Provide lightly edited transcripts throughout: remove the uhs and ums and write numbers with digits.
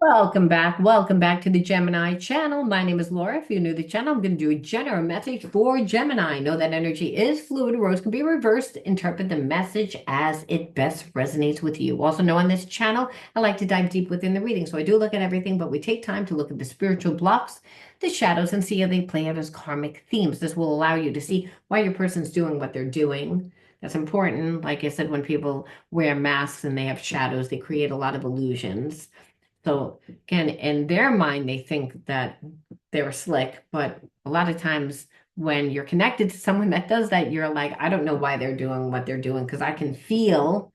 Welcome back. Welcome back to the Gemini channel. My name is Laura. If you're new to the channel, I'm going to do a general message for Gemini. Know that energy is fluid. Roles can be reversed. Interpret the message as it best resonates with you. Also know on this channel, I like to dive deep within the reading. So I do look at everything, but we take time to look at the spiritual blocks, the shadows, and see how they play out as karmic themes. This will allow you to see why your person's doing what they're doing. That's important. Like I said, when people wear masks and they have shadows, they create a lot of illusions. So again, in their mind, they think that they're slick, but a lot of times when you're connected to someone that does that, you're like, I don't know why they're doing what they're doing because I can feel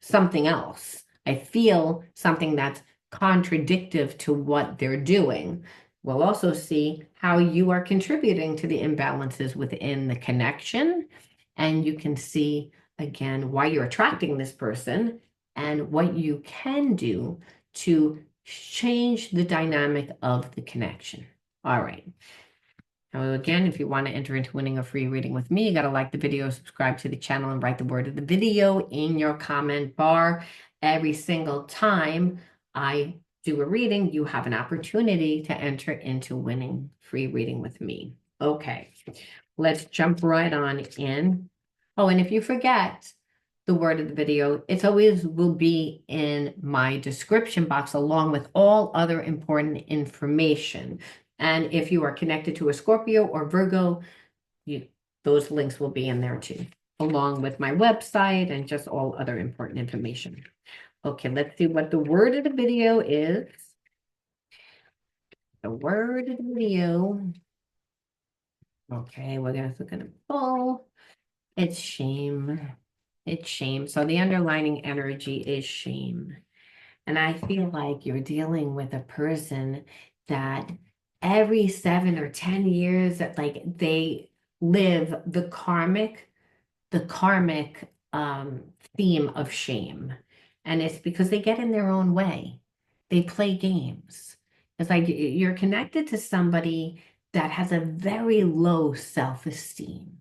something else. I feel something that's contradictive to what they're doing. We'll also see how you are contributing to the imbalances within the connection. And you can see again why you're attracting this person and what you can do to change the dynamic of the connection. All right. Now, again, if you want to enter into winning a free reading with me, you got to like the video, subscribe to the channel, and write the word of the video in your comment bar. Every single time I do a reading, you have an opportunity to enter into winning free reading with me. Okay, let's jump right on in. Oh, and if you forget the word of the video, it's always will be in my description box along with all other important information. And if you are connected to a Scorpio or Virgo, you, those links will be in there too, along with my website and just all other important information. Okay, let's see what the word of the video is. The word of the video. Okay, we're gonna pull. It's shame. It's shame. So the underlining energy is shame. And I feel like you're dealing with a person that every 7 or 10 years that like they live the karmic theme of shame. And it's because they get in their own way. They play games. It's like you're connected to somebody that has a very low self-esteem.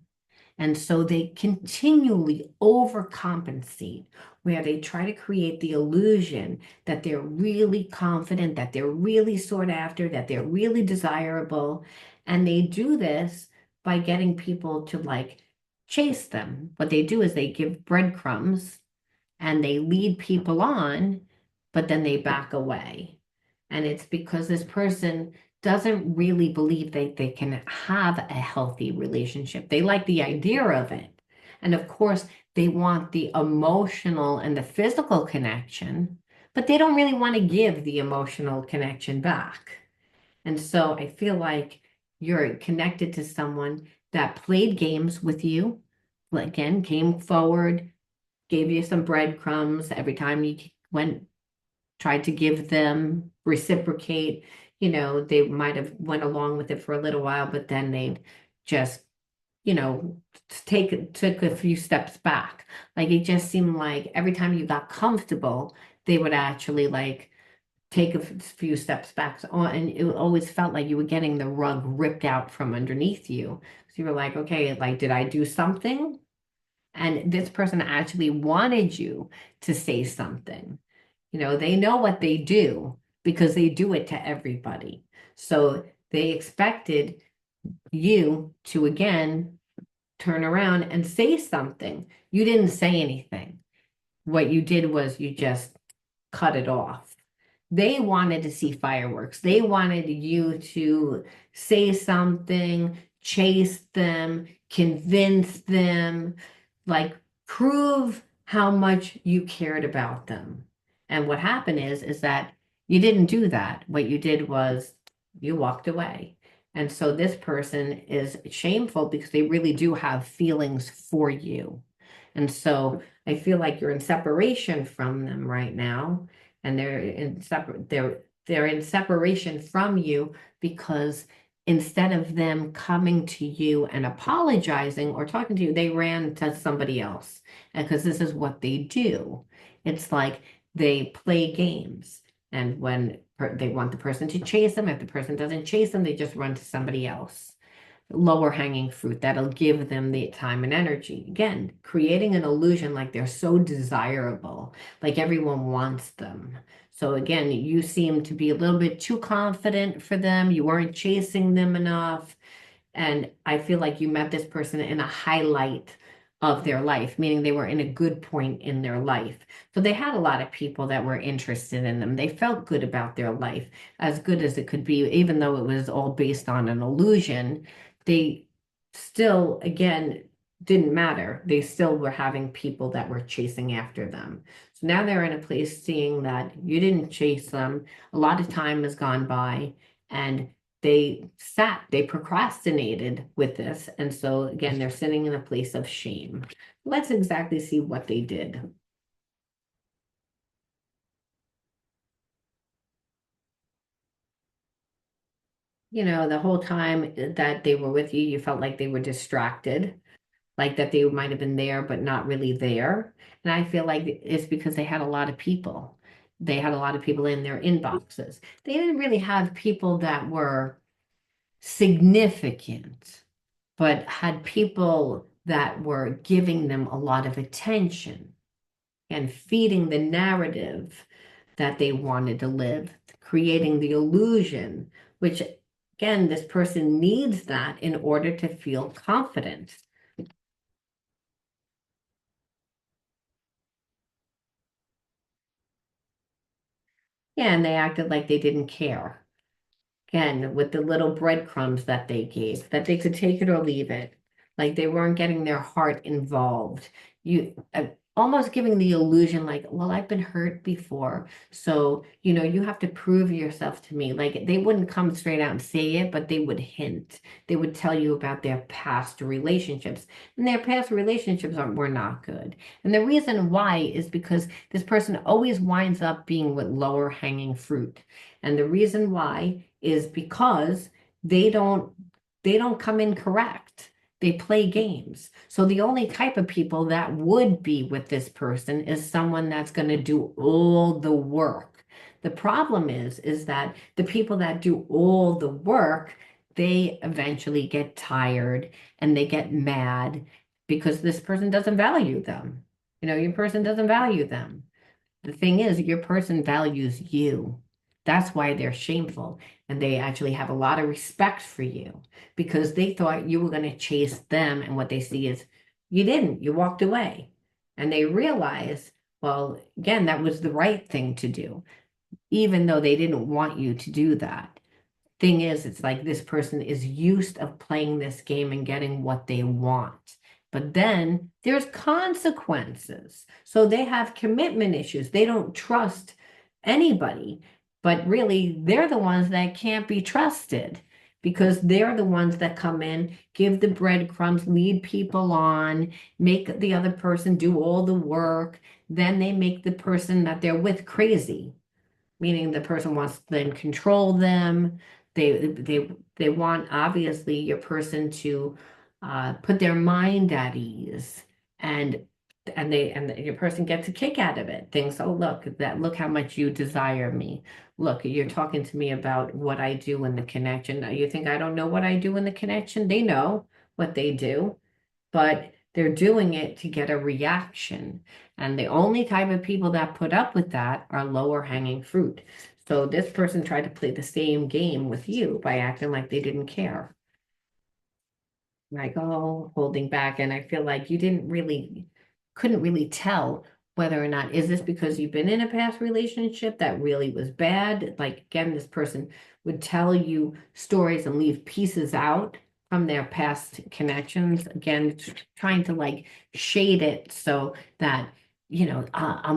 And so they continually overcompensate, where they try to create the illusion that they're really confident, that they're really sought after, that they're really desirable. And they do this by getting people to like chase them. What they do is they give breadcrumbs and they lead people on, but then they back away. And it's because this person doesn't really believe they can have a healthy relationship. They like the idea of it. And of course, they want the emotional and the physical connection, but they don't really want to give the emotional connection back. And so I feel like you're connected to someone that played games with you, again, came forward, gave you some breadcrumbs every time you went, tried to give them, reciprocate. They might have went along with it for a little while, but then they'd just, you know, took a few steps back. Like it just seemed like every time you got comfortable, they would actually like take a few steps back. And it always felt like you were getting the rug ripped out from underneath you. So you were like, okay, like, did I do something? And this person actually wanted you to say something. They know what they do because they do it to everybody. So they expected you to again turn around and say something. You didn't say anything. What you did was you just cut it off. They wanted to see fireworks. They wanted you to say something, chase them, convince them, like prove how much you cared about them. And what happened is that you didn't do that. What you did was you walked away. And so this person is shameful because they really do have feelings for you. And so I feel like you're in separation from them right now, and they're in separation from you because instead of them coming to you and apologizing or talking to you, they ran to somebody else. And because this is what they do. It's like they play games. And when they want the person to chase them, if the person doesn't chase them, they just run to somebody else. Lower hanging fruit that'll give them the time and energy. Again, creating an illusion like they're so desirable, like everyone wants them. So again, you seem to be a little bit too confident for them. You weren't chasing them enough. And I feel like you met this person in a highlight of their life, meaning they were in a good point in their life. So they had a lot of people that were interested in them. They felt good about their life, as good as it could be, even though it was all based on an illusion. They still, again, didn't matter. They still were having people that were chasing after them. So now they're in a place seeing that you didn't chase them. A lot of time has gone by, and they procrastinated with this. And so again, they're sitting in a place of shame. Let's exactly see what they did. The whole time that they were with you, you felt like they were distracted, like that they might have been there, but not really there. And I feel like it's because they had a lot of people. They had a lot of people in their inboxes. They didn't really have people that were significant, but had people that were giving them a lot of attention and feeding the narrative that they wanted to live, creating the illusion, which again, this person needs that in order to feel confident. Yeah, and they acted like they didn't care. Again, with the little breadcrumbs that they gave, that they could take it or leave it, like they weren't getting their heart involved. You almost giving the illusion, like, well, I've been hurt before, so you have to prove yourself to me. Like they wouldn't come straight out and say it, but they would hint. They would tell you about their past relationships, and their past relationships were not good. And the reason why is because this person always winds up being with lower hanging fruit. And the reason why is because they don't they don't come in correct. They play games. So the only type of people that would be with this person is someone that's going to do all the work. The problem is that the people that do all the work, they eventually get tired and they get mad because this person doesn't value them. Your person doesn't value them. The thing is, your person values you. That's why they're shameful. And they actually have a lot of respect for you because they thought you were going to chase them. And what they see is you didn't, you walked away. And they realize, well, again, that was the right thing to do, even though they didn't want you to do that. Thing is, it's like this person is used of playing this game and getting what they want. But then there's consequences. So they have commitment issues. They don't trust anybody, but really they're the ones that can't be trusted because they're the ones that come in, give the breadcrumbs, lead people on, make the other person do all the work. Then they make the person that they're with crazy, meaning the person wants to then control them. They want obviously your person to put their mind at ease, and your person gets a kick out of it. Thinks, oh look how much you desire me. Look, you're talking to me about what I do in the connection. Now you think I don't know what I do in the connection? They know what they do, but they're doing it to get a reaction. And the only type of people that put up with that are lower hanging fruit. So this person tried to play the same game with you by acting like they didn't care. Like, oh, holding back. And I feel like you couldn't really tell whether or not, is this because you've been in a past relationship that really was bad? Like, again, this person would tell you stories and leave pieces out from their past connections. Again, trying to like shade it so that, I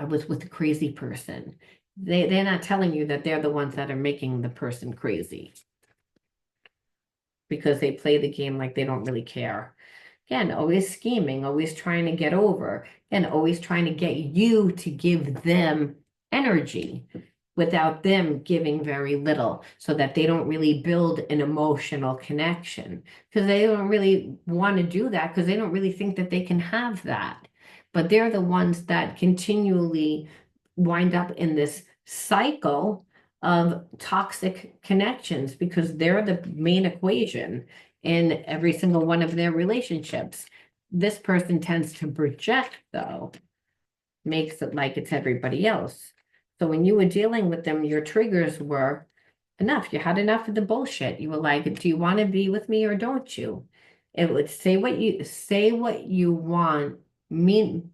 was with a crazy person. They're not telling you that they're the ones that are making the person crazy because they play the game like they don't really care. Again, always scheming, always trying to get over, and always trying to get you to give them energy without them giving very little so that they don't really build an emotional connection because they don't really want to do that because they don't really think that they can have that. But they're the ones that continually wind up in this cycle of toxic connections because they're the main equation in every single one of their relationships. This person tends to project, though, makes it like it's everybody else. So when you were dealing with them, your triggers were enough. You had enough of the bullshit. You were like, do you want to be with me or don't you? It would say what you want,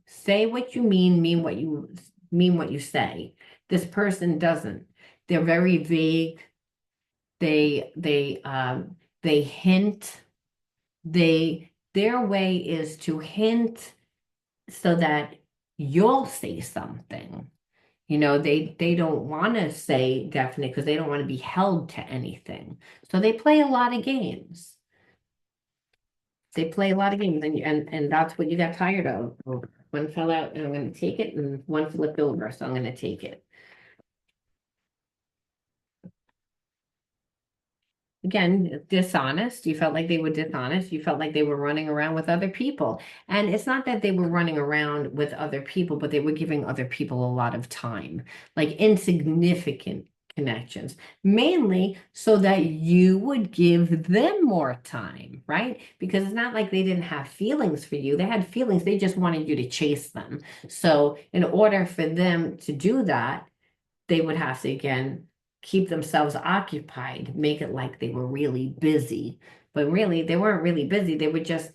say what you mean what you say. This person doesn't. They're very vague. They hint. Their way is to hint so that you'll say something. They don't want to say definite because they don't want to be held to anything. So they play a lot of games. They play a lot of games, and that's what you got tired of. One fell out, and I'm going to take it, and one flipped over, so I'm going to take it. Again, dishonest. You felt like they were dishonest. You felt like they were running around with other people. And it's not that they were running around with other people, but they were giving other people a lot of time, like insignificant connections, mainly so that you would give them more time, right? Because it's not like they didn't have feelings for you. They had feelings, they just wanted you to chase them. So, in order for them to do that, they would have to again keep themselves occupied, make it like they were really busy. But really, they weren't really busy. They were just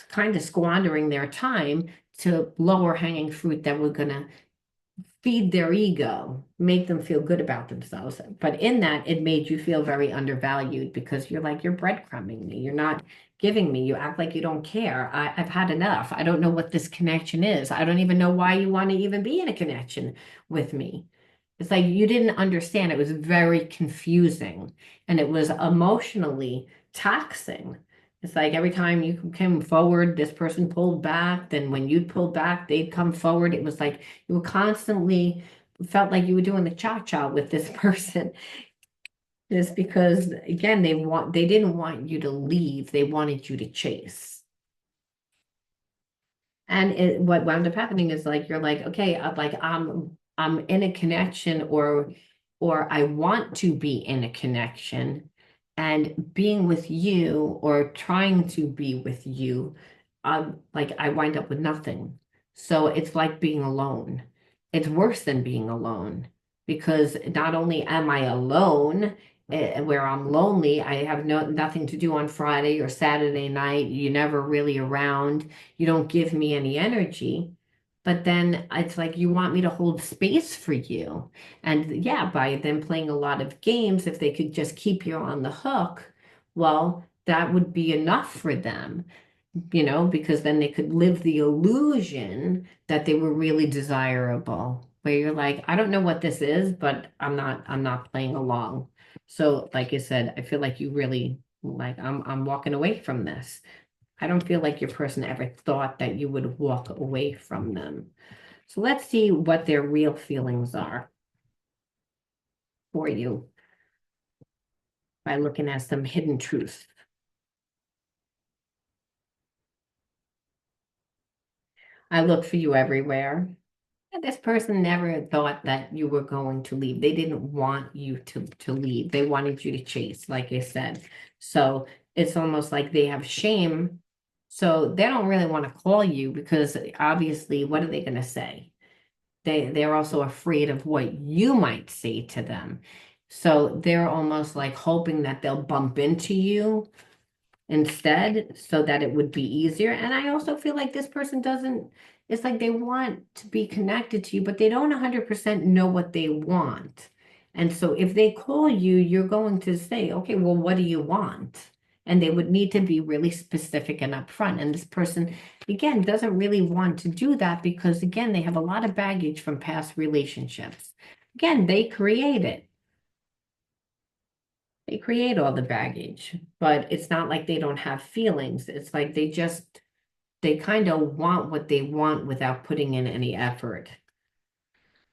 kind of squandering their time to lower hanging fruit that were going to feed their ego, make them feel good about themselves. But in that, it made you feel very undervalued because you're like, you're breadcrumbing me. You're not giving me. You act like you don't care. I've had enough. I don't know what this connection is. I don't even know why you want to even be in a connection with me. It's like you didn't understand. It was very confusing and it was emotionally taxing. It's like every time you came forward, this person pulled back. Then when you'd pull back, they'd come forward. It was like you were constantly felt like you were doing the cha-cha with this person. Just because again, they didn't want you to leave. They wanted you to chase. And what wound up happening is like you're like, okay, I'm in a connection or I want to be in a connection and being with you or trying to be with you, like I wind up with nothing. So it's like being alone. It's worse than being alone because not only am I alone, where I'm lonely, I have nothing to do on Friday or Saturday night. You're never really around. You don't give me any energy. But then it's like you want me to hold space for you. And yeah, by them playing a lot of games, if they could just keep you on the hook, well, that would be enough for them, because then they could live the illusion that they were really desirable. Where you're like, I don't know what this is, but I'm not playing along. So, like you said, I feel like you really like I'm walking away from this. I don't feel like your person ever thought that you would walk away from them. So let's see what their real feelings are for you by looking at some hidden truth. I look for you everywhere. And this person never thought that you were going to leave. They didn't want you to leave. They wanted you to chase, like I said. So it's almost like they have shame. So they don't really want to call you because obviously, what are they going to say? They're also afraid of what you might say to them. So they're almost like hoping that they'll bump into you instead so that it would be easier. And I also feel like this person doesn't, it's like they want to be connected to you, but they don't 100% know what they want. And so if they call you, you're going to say, okay, well, what do you want? And they would need to be really specific and upfront. And this person, again, doesn't really want to do that because, again, they have a lot of baggage from past relationships. Again, they create it. They create all the baggage, but it's not like they don't have feelings. It's like they kind of want what they want without putting in any effort.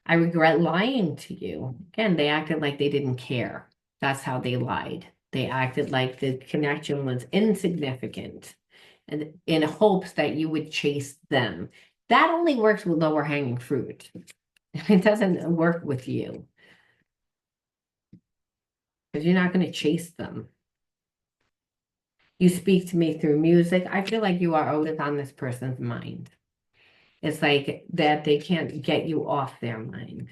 I regret lying to you. Again, they acted like they didn't care. That's how they lied. They acted like the connection was insignificant and in hopes that you would chase them. That only works with lower hanging fruit. It doesn't work with you because you're not going to chase them. You speak to me through music. I feel like you are always on this person's mind. It's like that they can't get you off their mind.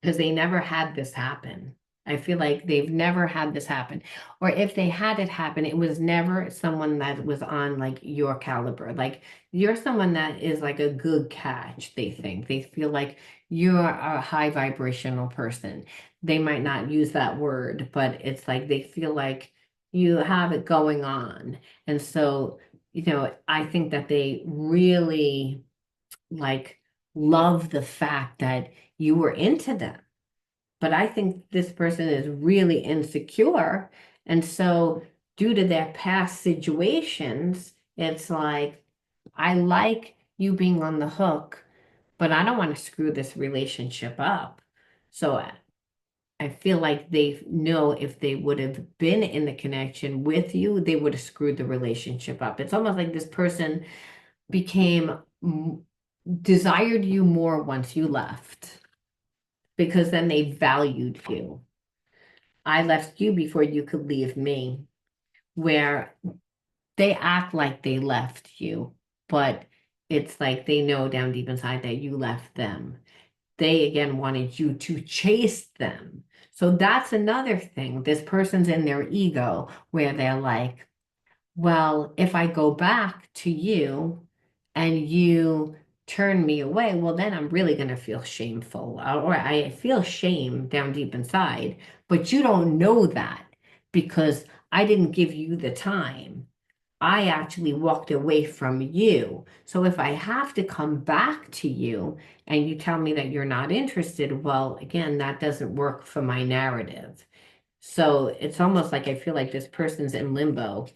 because they never had this happen. I feel like they've never had this happen. Or if they had it happen, it was never someone that was on like your caliber. Like you're someone that is like a good catch, they think. They feel like you're a high vibrational person. They might not use that word, but it's like they feel like you have it going on. And so, I think that they really like love the fact that you were into them. But I think this person is really insecure. And so, due to their past situations, it's like, I like you being on the hook, but I don't want to screw this relationship up. So, I feel like they know if they would have been in the connection with you, they would have screwed the relationship up. It's almost like this person became desired you more once you left because then they valued you. I left you before you could leave me, where they act like they left you, but it's like they know down deep inside that you left them. They again wanted you to chase them. So that's another thing. This person's in their ego where they're like, well, if I go back to you and you turn me away, well, then I'm really going to feel shameful. Or I feel shame down deep inside, but you don't know that because I didn't give you the time. I actually walked away from you. So if I have to come back to you and you tell me that you're not interested, well, again, that doesn't work for my narrative. So it's almost like I feel like this person's in limbo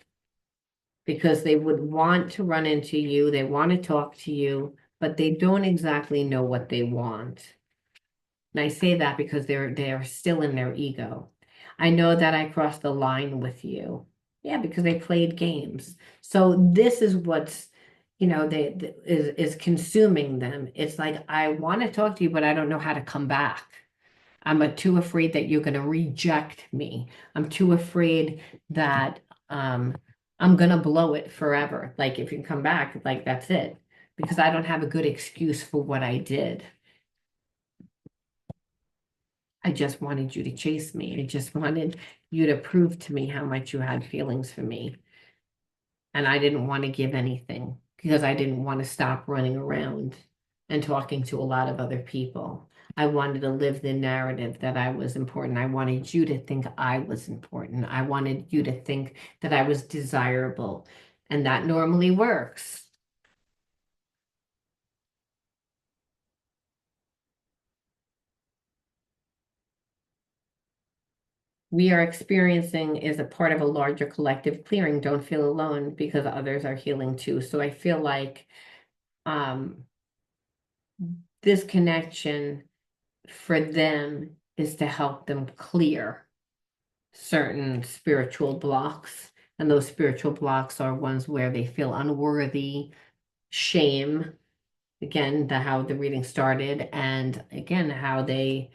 because they would want to run into you, they want to talk to you, but they don't exactly know what they want. And I say that because they're still in their ego. I know that I crossed the line with you. Yeah, because they played games. So this is what's, is consuming them. It's like I want to talk to you, but I don't know how to come back. Too afraid that you're going to reject me. I'm too afraid that um, I'm going to blow it forever. Like if you come back, like that's it, because I don't have a good excuse for what I did. I just wanted you to chase me. I just wanted you to prove to me how much you had feelings for me. And I didn't want to give anything because I didn't want to stop running around and talking to a lot of other people. I wanted to live the narrative that I was important. I wanted you to think I was important. I wanted you to think that I was desirable. And that normally works. We are experiencing is a part of a larger collective clearing. Don't feel alone because others are healing too. So I feel like um, this connection for them is to help them clear certain spiritual blocks. And those spiritual blocks are ones where they feel unworthy, shame, again, how the reading started, and again, how they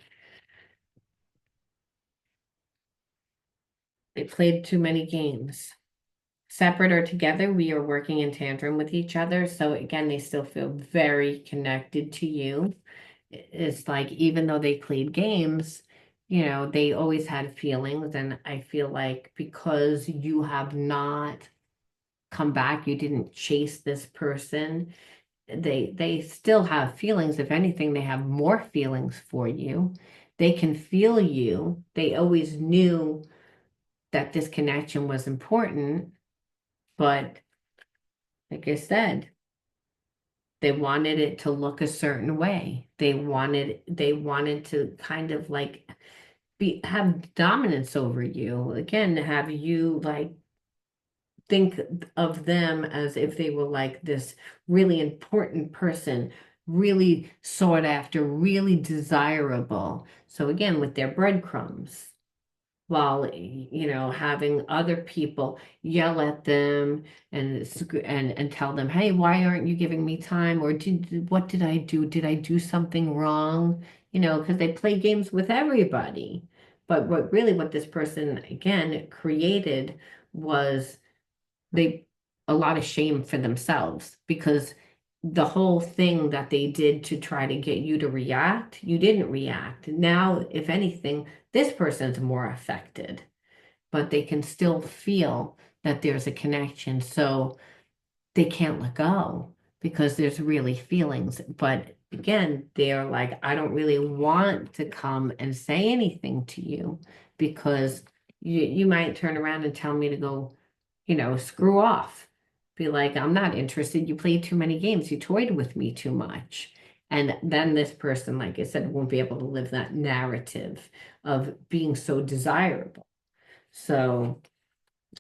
played too many games. Separate or together, we are working in tandem with each other. So again, they still feel very connected to you. It's like even though they played games, they always had feelings. And I feel like because you have not come back, you didn't chase this person, they still have feelings. If anything, they have more feelings for you. They can feel you. They always knew that this connection was important, but like I said, they wanted it to look a certain way. They wanted to kind of like have dominance over you. Again, have you like think of them as if they were like this really important person, really sought after, really desirable. So again, with their breadcrumbs, while having other people yell at them and tell them, hey, why aren't you giving me time? Or what did I do? Did I do something wrong? Because they play games with everybody. But what this person again created was they a lot of shame for themselves because the whole thing that they did to try to get you to react, you didn't react. Now, if anything, this person's more affected, but they can still feel that there's a connection. So they can't let go because there's really feelings. But again, they're like, I don't really want to come and say anything to you because you might turn around and tell me to go, screw off. Be like, I'm not interested. You played too many games. You toyed with me too much. And then this person, like I said, won't be able to live that narrative of being so desirable. So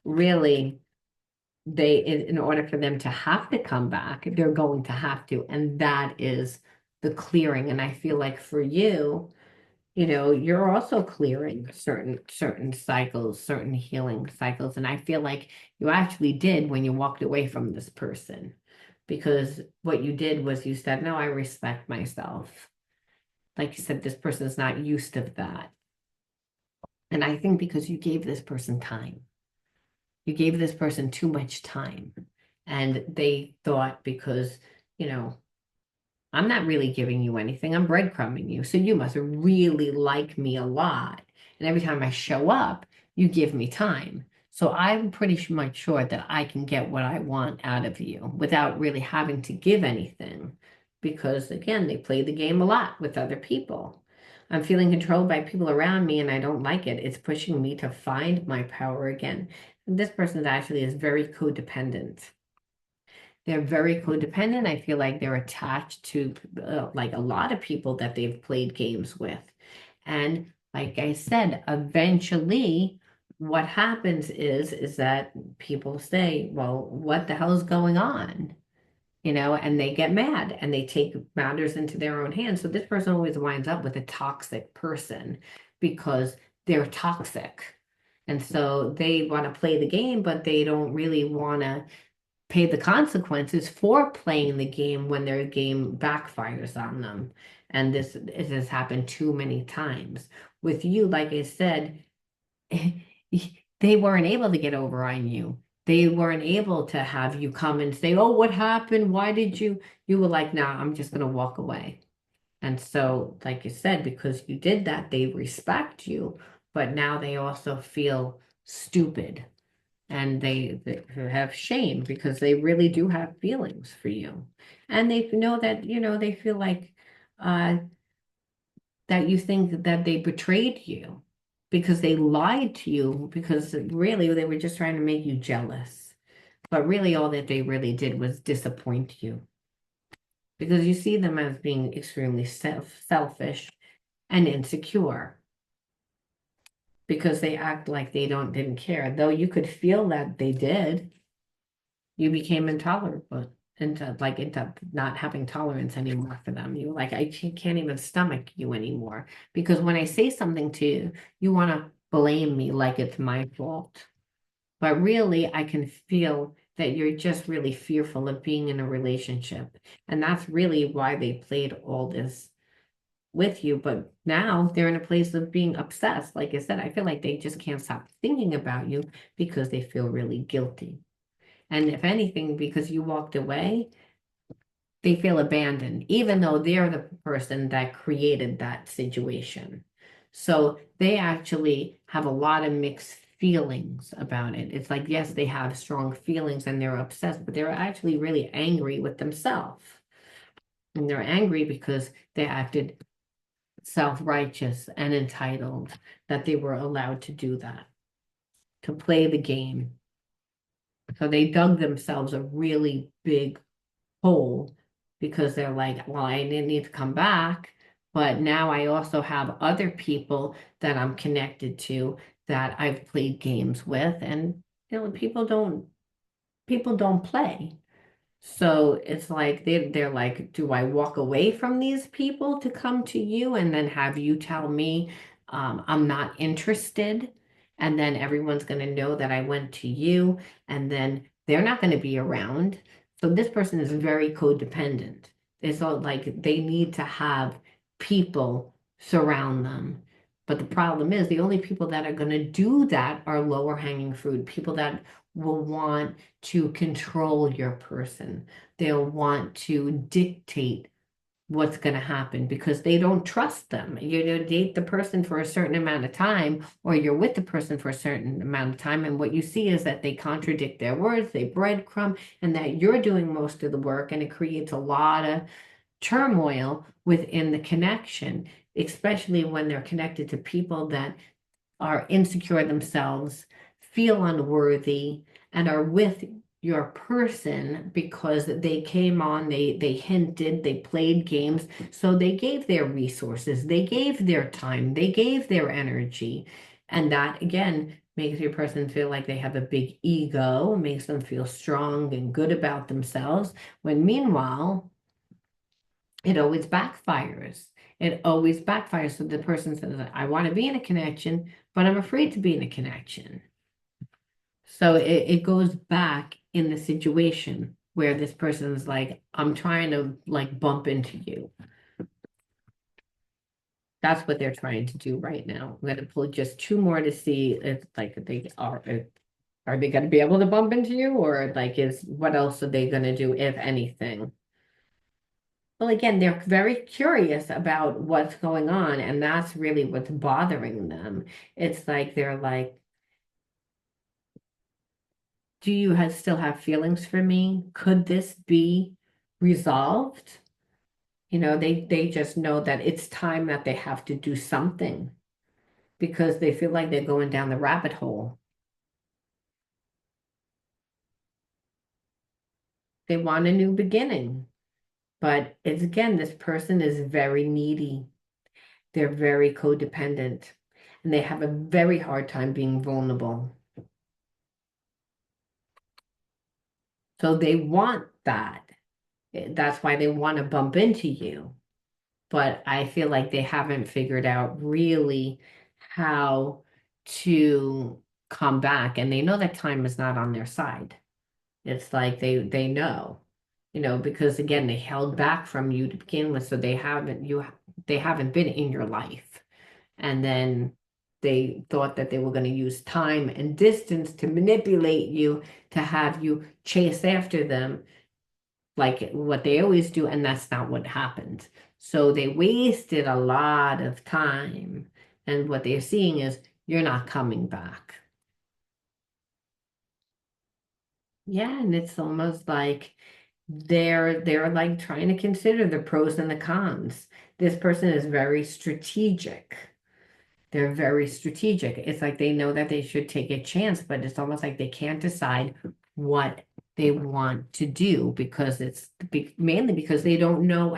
really, in order for them to have to come back, they're going to have to. And that is the clearing. And I feel like for you, you're also clearing certain cycles, certain healing cycles. And I feel like you actually did when you walked away from this person. Because what you did was you said, no, I respect myself. Like you said, this person's not used to that. And I think because you gave this person time, you gave this person too much time. And they thought because, you know, I'm not really giving you anything. I'm breadcrumbing you. So you must really like me a lot. And every time I show up, you give me time. So I'm pretty much sure that I can get what I want out of you without really having to give anything. Because again, they play the game a lot with other people. I'm feeling controlled by people around me and I don't like it. It's pushing me to find my power again. And this person actually is very codependent. They're very codependent. I feel like they're attached to like a lot of people that they've played games with. And like I said, eventually what happens is that people say, well, what the hell is going on? And they get mad and they take matters into their own hands. So this person always winds up with a toxic person because they're toxic. And so they want to play the game, but they don't really want to pay the consequences for playing the game when their game backfires on them. And this has happened too many times. With you, like I said, they weren't able to get over on you. They weren't able to have you come and say, oh, what happened? Why did you? You were like, nah, I'm just going to walk away. And so, like you said, because you did that, they respect you, but now they also feel stupid and they have shame because they really do have feelings for you. And they know that, they feel like uh, that you think that they betrayed you because they lied to you because really they were just trying to make you jealous. But really, all that they really did was disappoint you because you see them as being extremely selfish and insecure because they act like they didn't care, though you could feel that they did. You became intolerable into not having tolerance anymore for them. You were like, I can't even stomach you anymore because when I say something to you, you want to blame me like it's my fault. But really, I can feel that you're just really fearful of being in a relationship. And that's really why they played all this with you. But now they're in a place of being obsessed. Like I said, I feel like they just can't stop thinking about you because they feel really guilty. And if anything, because you walked away, they feel abandoned, even though they're the person that created that situation. So they actually have a lot of mixed feelings about it. It's like, yes, they have strong feelings and they're obsessed, but they're actually really angry with themselves. And they're angry because they acted self-righteous and entitled that they were allowed to do that, to play the game. So they dug themselves a really big hole because they're like, well, I didn't need to come back, but now I also have other people that I'm connected to that I've played games with, and people don't play. So it's like they're like, do I walk away from these people to come to you and then have you tell me I'm not interested? And then everyone's going to know that I went to you, and then they're not going to be around. So this person is very codependent. It's all like they need to have people surround them. But the problem is the only people that are going to do that are lower hanging fruit, people that will want to control your person. They'll want to dictate what's going to happen because they don't trust them. You date the person for a certain amount of time, or you're with the person for a certain amount of time, and what you see is that they contradict their words, they breadcrumb, and that you're doing most of the work, and it creates a lot of turmoil within the connection, especially when they're connected to people that are insecure themselves, feel unworthy, and are with your person because they came on, they hinted, they played games, so they gave their resources, they gave their time, they gave their energy, and that again makes your person feel like they have a big ego, makes them feel strong and good about themselves, when meanwhile it always backfires. It always backfires. So the person says, I want to be in a connection, but I'm afraid to be in a connection. So it goes back in the situation where this person is like, I'm trying to like bump into you. That's what they're trying to do right now. I'm going to pull just two more to see if like are they going to be able to bump into you, or like is what else are they going to do, if anything? Well, again, they're very curious about what's going on, and that's really what's bothering them. It's like they're like, do you still have feelings for me? Could this be resolved? They just know that it's time that they have to do something because they feel like they're going down the rabbit hole. They want a new beginning. But it's again, this person is very needy. They're very codependent, and they have a very hard time being vulnerable. So they want that. That's why they want to bump into you. But I feel like they haven't figured out really how to come back. And they know that time is not on their side. It's like they know, because again, they held back from you to begin with, so they haven't been in your life. And then they thought that they were going to use time and distance to manipulate you, to have you chase after them like what they always do, and that's not what happened. So they wasted a lot of time, and what they're seeing is you're not coming back. Yeah, and it's almost like they're like trying to consider the pros and the cons. This person is very strategic. They're very strategic. It's like they know that they should take a chance, but it's almost like they can't decide what they want to do because mainly because they don't know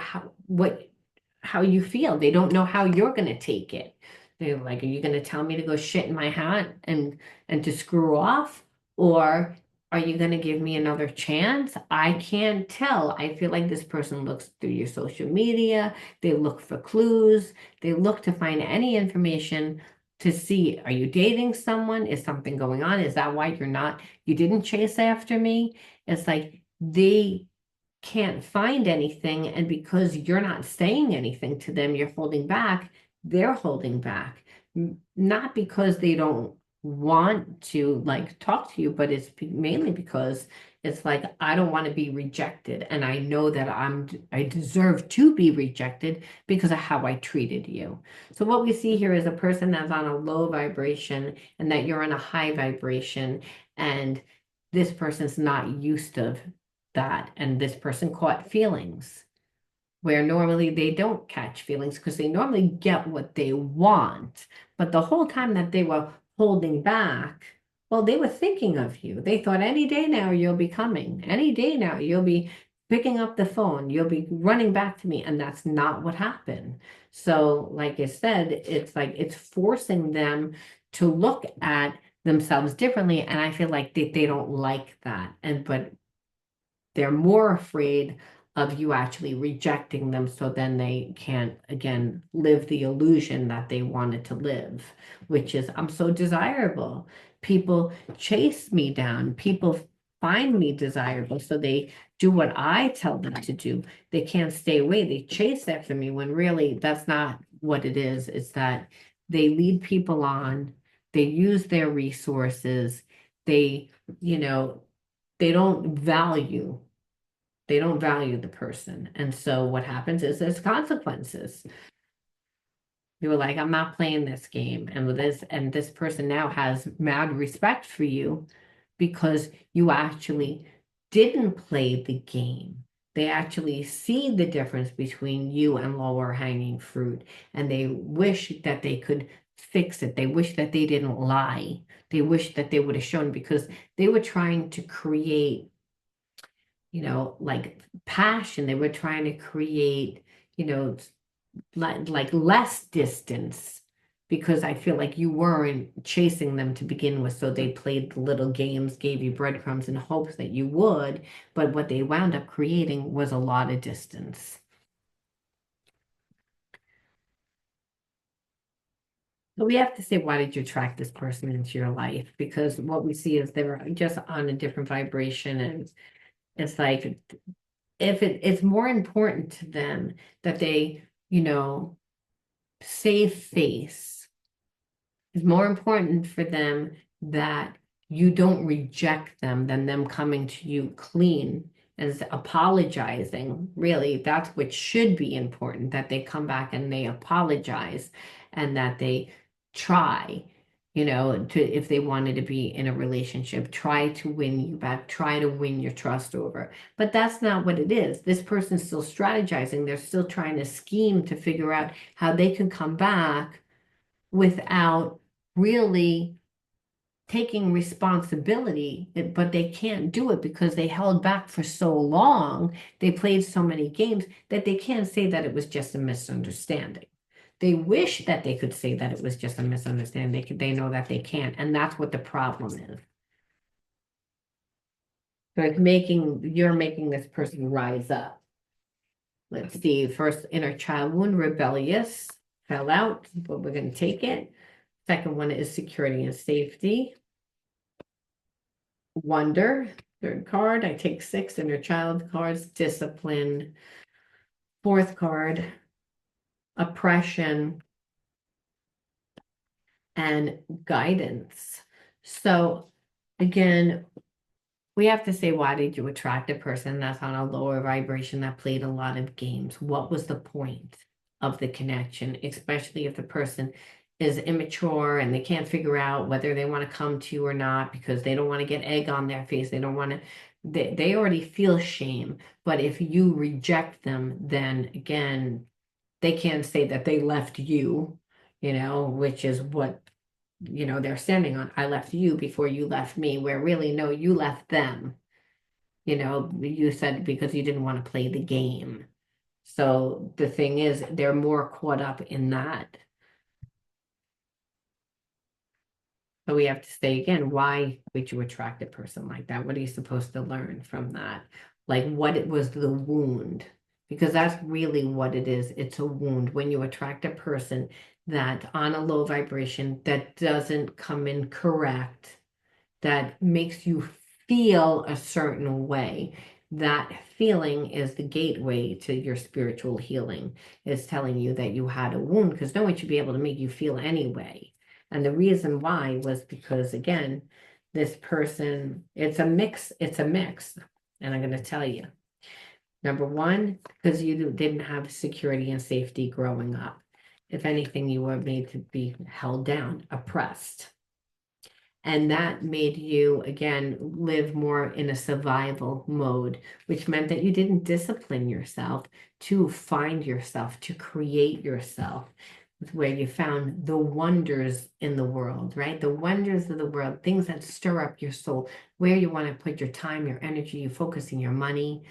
how you feel. They don't know how you're going to take it. They're like, are you going to tell me to go shit in my hat and to screw off? Or are you going to give me another chance? I can't tell. I feel like this person looks through your social media. They look for clues. They look to find any information to see, are you dating someone? Is something going on? Is that why you didn't chase after me? It's like they can't find anything, and because you're not saying anything to them, you're holding back, they're holding back. Not because they don't want to like talk to you, but it's mainly because it's like I don't want to be rejected, and I know that I deserve to be rejected because of how I treated you. So what we see here is a person that's on a low vibration and that you're on a high vibration, and this person's not used to that, and this person caught feelings where normally they don't catch feelings because they normally get what they want. But the whole time that they were holding back, well, they were thinking of you. They thought any day now you'll be coming. Any day now you'll be picking up the phone. You'll be running back to me. And that's not what happened. So, like I said, it's like it's forcing them to look at themselves differently. And I feel like they don't like that. But they're more afraid of you actually rejecting them, so then they can't again live the illusion that they wanted to live, which is I'm so desirable. People chase me down. People find me desirable, so they do what I tell them to do. They can't stay away. They chase after me when really that's not what it is. It's that they lead people on, they use their resources, they, you know, they don't value they don't value the person. And so what happens is there's consequences. You were like, I'm not playing this game. And with this, and this person now has mad respect for you because you actually didn't play the game. They actually see the difference between you and lower hanging fruit, and they wish that they could fix it. They wish that they didn't lie. They wish that they would have shown because they were trying to create, like passion. They were trying to create, you know, like less distance because I feel like you weren't chasing them to begin with. So they played the little games, gave you breadcrumbs in hopes that you would, but what they wound up creating was a lot of distance. So we have to say, why did you attract this person into your life? Because what we see is they're just on a different vibration. And it's like, if it's more important to them that they, save face. It's more important for them that you don't reject them than them coming to you clean and apologizing. Really, that's what should be important, that they come back and they apologize and that they try, to, if they wanted to be in a relationship, try to win you back, try to win your trust over. But that's not what it is. This person's still strategizing. They're still trying to scheme to figure out how they can come back without really taking responsibility, but they can't do it because they held back for so long. They played so many games that they can't say that it was just a misunderstanding. They wish that they could say that it was just a misunderstanding. They know that they can't, and that's what the problem is. So you're making this person rise up. Let's see, first inner child wound, rebellious, fell out, but we're going to take it. Second one is security and safety. Wonder, third card. I take 6 inner child cards, discipline. Fourth card, oppression and guidance. So again, we have to say, why did you attract a person that's on a lower vibration that played a lot of games? What was the point of the connection, especially if the person is immature and they can't figure out whether they want to come to you or not because they don't want to get egg on their face. They don't want to, they already feel shame. But if you reject them, then again, they can't say that they left you, which is what, they're standing on. I left you before you left me, where really, no, you left them. You said because you didn't want to play the game. So the thing is, they're more caught up in that. So we have to say again, why would you attract a person like that? What are you supposed to learn from that? Like, what it was the wound? Because that's really what it is. It's a wound. When you attract a person that on a low vibration that doesn't come in correct, that makes you feel a certain way. That feeling is the gateway to your spiritual healing. It's telling you that you had a wound because no one should be able to make you feel anyway. And the reason why was because, again, this person, it's a mix. And I'm going to tell you. Number one, because you didn't have security and safety growing up. If anything, you were made to be held down, oppressed. And that made you, again, live more in a survival mode, which meant that you didn't discipline yourself to find yourself, to create yourself, where you found the wonders in the world, right? The wonders of the world, things that stir up your soul, where you want to put your time, your energy, you focusing your money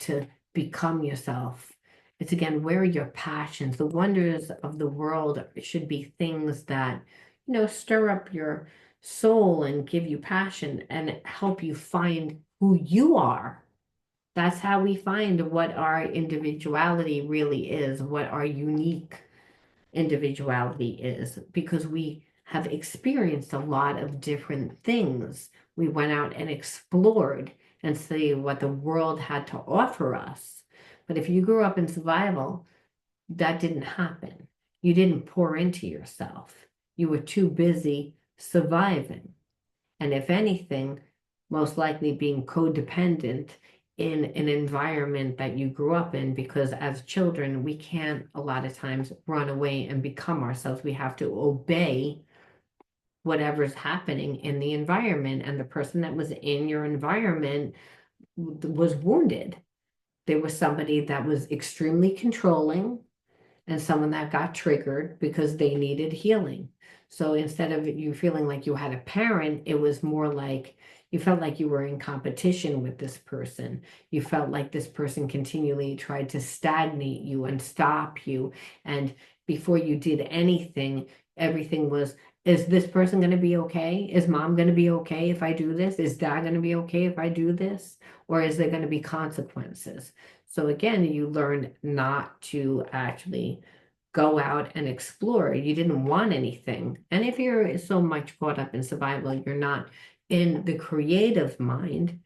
to become yourself. It's again, where are your passions? The wonders of the world should be things that, stir up your soul and give you passion and help you find who you are. That's how we find what our individuality really is, what our unique individuality is, because we have experienced a lot of different things. We went out and explored and see what the world had to offer us. But if you grew up in survival, that didn't happen. You didn't pour into yourself. You were too busy surviving. And if anything, most likely being codependent in an environment that you grew up in, because as children, we can't a lot of times run away and become ourselves. We have to obey whatever's happening in the environment. And the person that was in your environment was wounded. There was somebody that was extremely controlling and someone that got triggered because they needed healing. So instead of you feeling like you had a parent, it was more like you felt like you were in competition with this person. You felt like this person continually tried to stagnate you and stop you. And before you did anything, everything was, is this person going to be okay? Is mom going to be okay if I do this? Is dad going to be okay if I do this? Or is there going to be consequences? So again, you learn not to actually go out and explore. You didn't want anything. And if you're so much caught up in survival, you're not in the creative mind,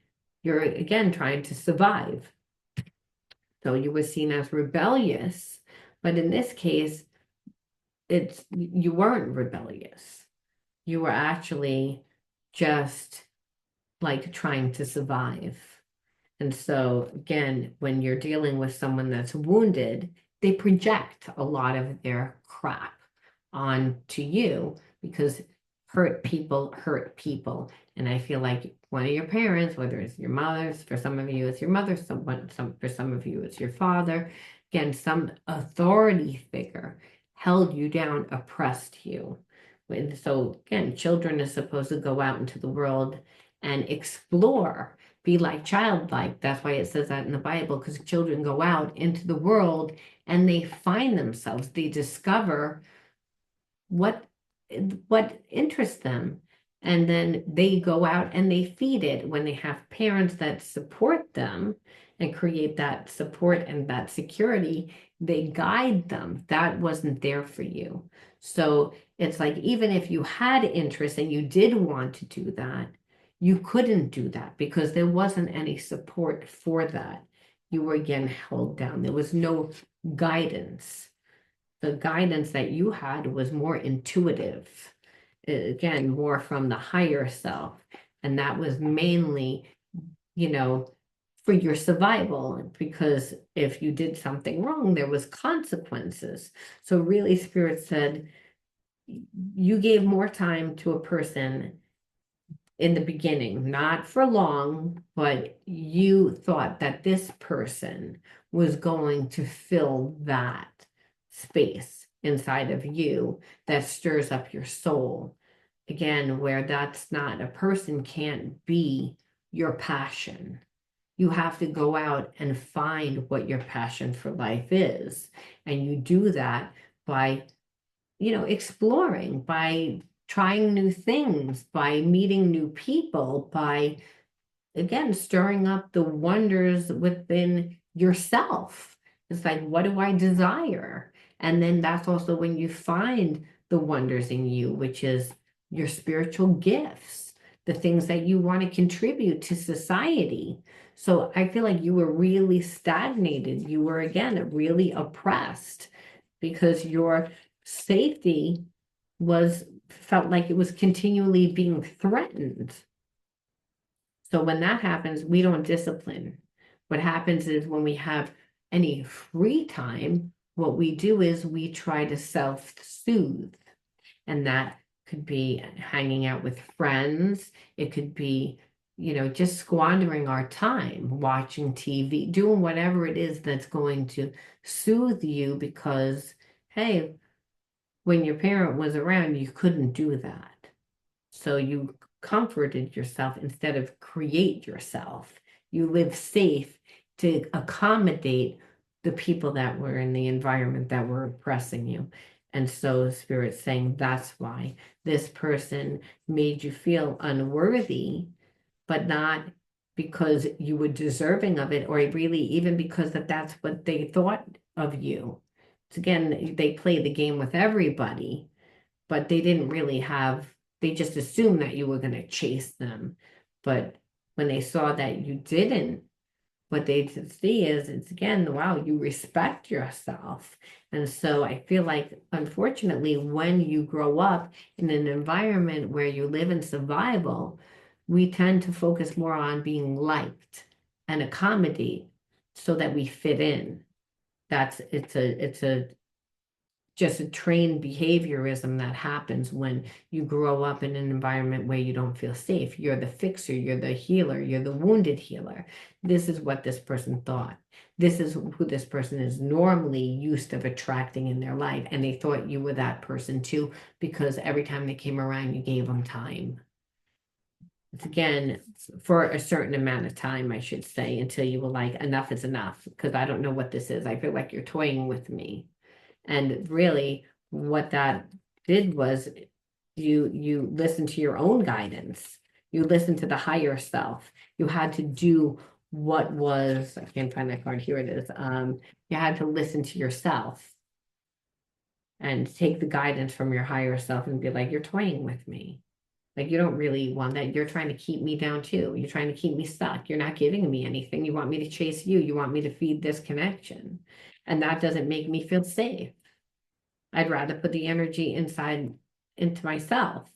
you're again trying to survive. So you were seen as rebellious, but in this case, it's you weren't rebellious. You were actually just like trying to survive. And so, again, when you're dealing with someone that's wounded, they project a lot of their crap onto you because hurt people hurt people. And I feel like one of your parents, whether it's your mother's, for some of you it's your mother, for some of you it's your father, again, some authority figure held you down, oppressed you. And so again, children are supposed to go out into the world and explore, be like childlike. That's why it says that in the Bible, because children go out into the world and they find themselves, they discover what what interests them, and then they go out and they feed it. When they have parents that support them and create that support and that security, they guide them. That wasn't there for you. So it's like, even if you had interest and you did want to do that, you couldn't do that because there wasn't any support for that. You were again held down. There was no guidance. The guidance that you had was more intuitive, again, more from the higher self. And that was mainly, you know, for your survival, because if you did something wrong, there was consequences. So really, Spirit said, you gave more time to a person in the beginning, not for long, but you thought that this person was going to fill that space inside of you that stirs up your soul. Again, where that's not, a person can't be your passion. You have to go out and find what your passion for life is. And you do that by, exploring, by trying new things, by meeting new people, by again stirring up the wonders within yourself. It's like, what do I desire? And then that's also when you find the wonders in you, which is your spiritual gifts, the things that you want to contribute to society. So I feel like you were really stagnated. You were, again, really oppressed because your safety was felt like it was continually being threatened. So when that happens, we don't discipline. What happens is when we have any free time, what we do is we try to self-soothe. And that could be hanging out with friends. It could be, just squandering our time, watching TV, doing whatever it is that's going to soothe you because, hey, when your parent was around, you couldn't do that. So you comforted yourself instead of create yourself. You live safe to accommodate the people that were in the environment that were oppressing you. And so Spirit's saying that's why this person made you feel unworthy, but not because you were deserving of it, or really even because that's what they thought of you. So again, they play the game with everybody, but they didn't really have, they just assumed that you were going to chase them. But when they saw that you didn't what they see is, it's again, wow, you respect yourself. And so I feel like, unfortunately, when you grow up in an environment where you live in survival, we tend to focus more on being liked and accommodate so that we fit in. It's a just a trained behaviorism that happens when you grow up in an environment where you don't feel safe. You're the fixer, you're the healer, you're the wounded healer. This is what this person thought. This is who this person is normally used of attracting in their life. And they thought you were that person too, because every time they came around, you gave them time. It's again, for a certain amount of time, I should say, until you were like, enough is enough, because I don't know what this is. I feel like you're toying with me. And really, what that did was you listened to your own guidance. You listened to the higher self. You had to do what was, I can't find that card, here it is. You had to listen to yourself and take the guidance from your higher self and be like, you're toying with me. Like, you don't really want that. You're trying to keep me down too. You're trying to keep me stuck. You're not giving me anything. You want me to chase you. You want me to feed this connection. And that doesn't make me feel safe. I'd rather put the energy inside into myself.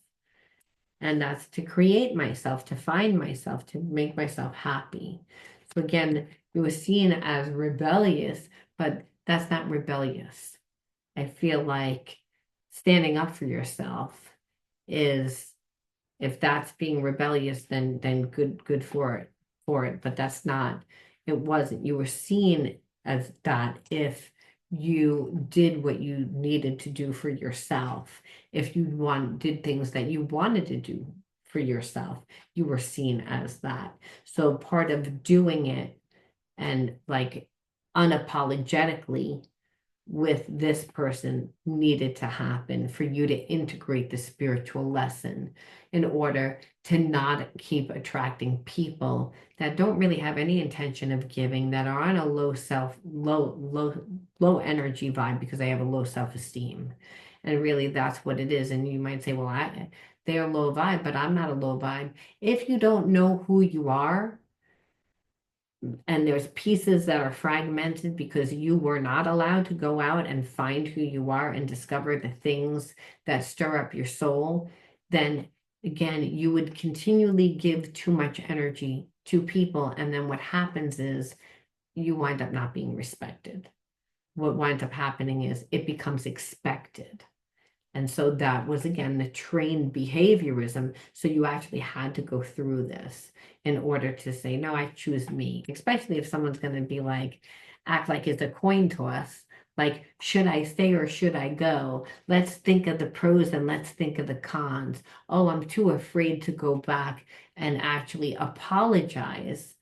And that's to create myself, to find myself, to make myself happy. So again, it was seen as rebellious, but that's not rebellious. I feel like standing up for yourself is, if that's being rebellious, then good for it. But that's not, it wasn't. You were seen as that if you did what you needed to do for yourself. If you did things that you wanted to do for yourself, you were seen as that. So part of doing it and like unapologetically with this person needed to happen for you to integrate the spiritual lesson in order to not keep attracting people that don't really have any intention of giving, that are on a low energy vibe because they have a low self-esteem. And really that's what it is. And you might say, well, they're low vibe, but I'm not a low vibe. If you don't know who you are, and there's pieces that are fragmented because you were not allowed to go out and find who you are and discover the things that stir up your soul, then again, you would continually give too much energy to people. And then what happens is you wind up not being respected. What winds up happening is it becomes expected. And so that was, again, the trained behaviorism. So you actually had to go through this in order to say, no, I choose me, especially if someone's going to be like, act like it's a coin toss. Like, should I stay or should I go? Let's think of the pros and let's think of the cons. Oh, I'm too afraid to go back and actually apologize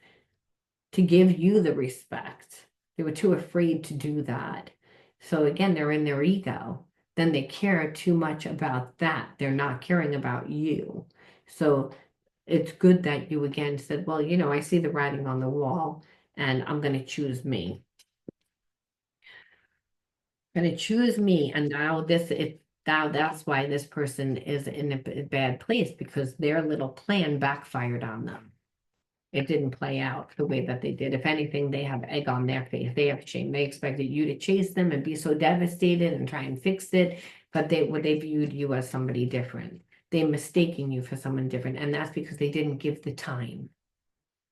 to give you the respect. They were too afraid to do that. So again, they're in their ego. Then they care too much about that. They're not caring about you. So it's good that you again said, well, I see the writing on the wall and I'm going to choose me. I'm going to choose me. And now that's why this person is in a bad place, because their little plan backfired on them. It didn't play out the way that they did. If anything, they have egg on their face. They have shame. They expected you to chase them and be so devastated and try and fix it, but they viewed you as somebody different. They mistaken you for someone different, and that's because they didn't give the time.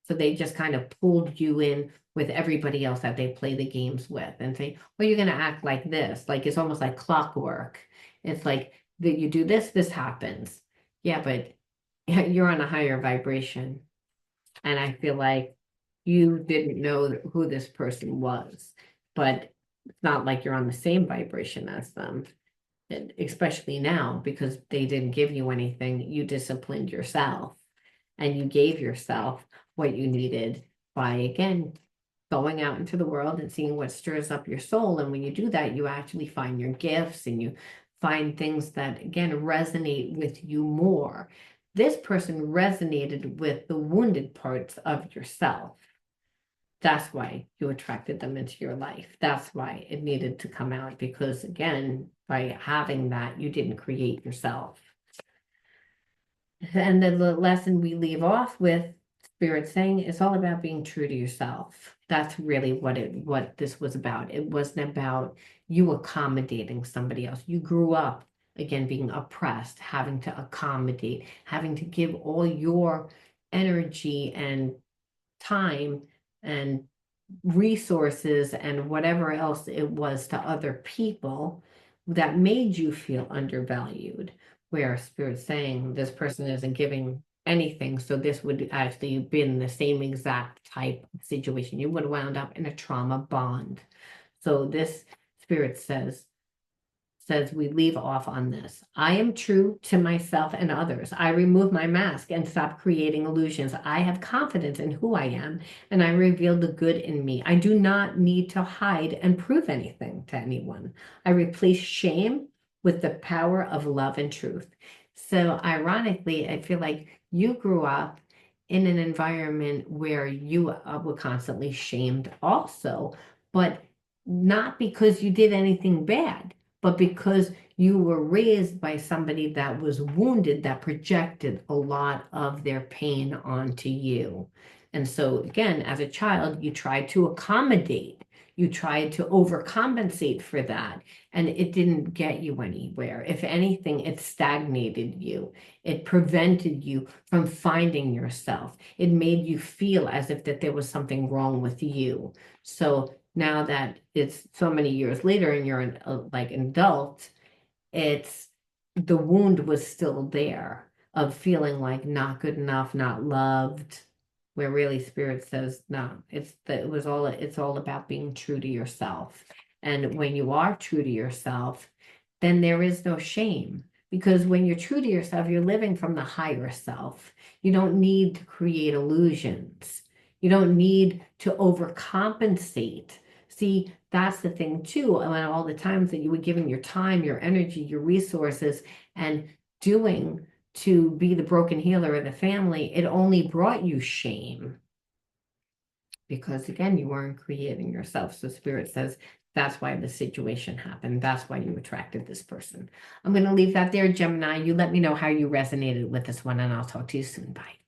So they just kind of pulled you in with everybody else that they play the games with and say, well, you're going to act like this. Like, it's almost like clockwork. It's like that you do this, this happens. Yeah, but you're on a higher vibration. And I feel like you didn't know who this person was, but it's not like you're on the same vibration as them. And especially now, because they didn't give you anything, you disciplined yourself and you gave yourself what you needed by, again, going out into the world and seeing what stirs up your soul. And when you do that, you actually find your gifts and you find things that, again, resonate with you more. This person resonated with the wounded parts of yourself. That's why you attracted them into your life. That's why it needed to come out, because again, by having that, you didn't create yourself. And then the lesson we leave off with Spirit saying it's all about being true to yourself. That's really what this was about. It wasn't about you accommodating somebody else. You grew up again being oppressed, having to accommodate, having to give all your energy and time and resources and whatever else it was to other people that made you feel undervalued. Where Spirit's saying this person isn't giving anything, so this would actually been the same exact type of situation. You would have wound up in a trauma bond. So this Spirit says we leave off on this. I am true to myself and others. I remove my mask and stop creating illusions. I have confidence in who I am, and I reveal the good in me. I do not need to hide and prove anything to anyone. I replace shame with the power of love and truth. So, ironically, I feel like you grew up in an environment where you were constantly shamed, also, but not because you did anything bad, but because you were raised by somebody that was wounded, that projected a lot of their pain onto you. And so, again, as a child, you tried to accommodate, you tried to overcompensate for that, and it didn't get you anywhere. If anything, it stagnated you. It prevented you from finding yourself. It made you feel as if that there was something wrong with you. So now that it's so many years later and you're like an adult, it's the wound was still there of feeling like not good enough, not loved, where really Spirit says, no, it's all about being true to yourself. And when you are true to yourself, then there is no shame. Because when you're true to yourself, you're living from the higher self. You don't need to create illusions. You don't need to overcompensate. See, that's the thing too. And all the times that you were giving your time, your energy, your resources, and doing to be the broken healer of the family, it only brought you shame because, again, you weren't creating yourself. So Spirit says that's why the situation happened. That's why you attracted this person. I'm going to leave that there, Gemini. You let me know how you resonated with this one, and I'll talk to you soon. Bye.